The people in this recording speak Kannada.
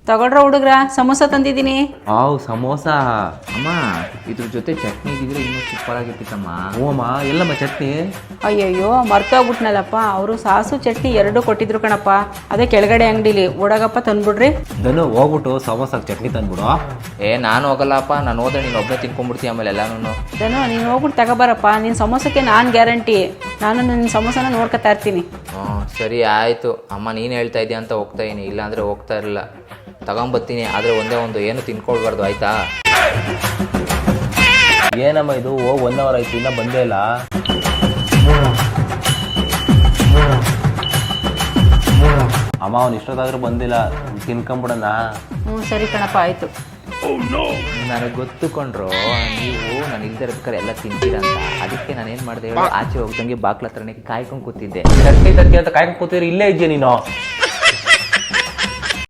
ತಗೊಳ್ರ ಹುಡುಗ್ರ ಸಮೋಸ ತಂದಿದ್ದೀನಿ. ಸಮೋಸ ಅಮ್ಮ, ಇದ್ರ ಜೊತೆ ಚಟ್ನಿ ಇದ್ದಿದ್ರೆ ಇನ್ನೂ ಸೂಪರ್ ಆಗಿರ್ತಿತ್ತಮ್ಮ. ಹ್ಞೂ ಅಮ್ಮ, ಎಲ್ಲಮ್ಮ ಚಟ್ನಿ? ಅಯ್ಯಯ್ಯೋ ಮರ್ತೋಗ್ಬಿಟ್ನಲ್ಲಪ್ಪ, ಅವರು ಸಾಸು ಚಟ್ನಿ ಎರಡೂ ಕೊಟ್ಟಿದ್ರು ಕಣಪ್ಪ. ಅದೇ ಕೆಳಗಡೆ ಅಂಗಡಿಲಿ ಓಡಾಗಪ್ಪ ತಂದ್ಬಿಡ್ರಿ. ಧನು ಹೋಗ್ಬಿಟ್ಟು ಸಮೋಸಕ್ಕೆ ಚಟ್ನಿ ತಂದ್ಬಿಡು. ನಾನು ಹೋಗಲ್ಲಪ್ಪ, ನಾನು ಹೋದ್ರೆ ನೀನು ಒಬ್ಬನೇ ತಿನ್ಕೊಂಡ್ಬಿಡ್ತೀಯ ಆಮೇಲೆ ಎಲ್ಲಾನು. ಧನು ನೀನು ಹೋಗ್ಬಿಟ್ಟು ತಗೋಬಾರಪ್ಪ, ನಿನ್ನ ಸಮೋಸಕ್ಕೆ ನಾನು ಗ್ಯಾರಂಟಿ. ನಾನು ನಿನ್ನ ಸಮೋಸನ ನೋಡ್ಕೊತಾ ಇರ್ತೀನಿ. ಸರಿ ಆಯಿತು ಅಮ್ಮ, ನೀನು ಹೇಳ್ತಾ ಇದೆಯಾ ಅಂತ ಹೋಗ್ತಾ ಇದೀನಿ, ಇಲ್ಲಾಂದರೆ ಹೋಗ್ತಾ ಇರಲಿಲ್ಲ. ತಗೊಂಬರ್ತೀನಿ, ಆದರೆ ಒಂದೇ ಒಂದು ಏನು ತಿನ್ಕೊಳ್ಬಾರ್ದು ಆಯಿತಾ? ಏನಮ್ಮ ಇದು? 1 ಅವರ್ ಆಯ್ತು, ಇನ್ನೂ ಬಂದೇ ಇಲ್ಲ. ಅಮ್ಮ ಅವ್ನು ಇಷ್ಟೊತ್ತಾದ್ರೂ ಬಂದಿಲ್ಲ, ತಿನ್ಕೊಂಬಿಡೋಣ. ಸರಿ ಕಣಪ್ಪ, ಆಯಿತು. ನನಗೆ ಗೊತ್ತುಕೊಂಡ್ರು ನೀವು ನಾನು ಇಲ್ದೇ ಇರ್ಬೇಕಾದ್ರೆ ಎಲ್ಲ ತಿಂತೀರಂತ. ಅದಕ್ಕೆ ನಾನೇನು ಮಾಡಿದೆ ಹೇಳಿ, ಆಚೆ ಹೋಗ್ದಂಗೆ ಬಾಕ್ಲ ಹತ್ರನೇ ಕಾಯ್ಕೊಂಡು ಕೂತಿದ್ದೆ. ಚಟ್ನಿ ತತ್ತಿ ಅಂತ ಕಾಯ್ಕೊಂಡು ಕೂತಿದ್ರೆ ಇಲ್ಲೇ ಇದೆಯಾ ನೀನು?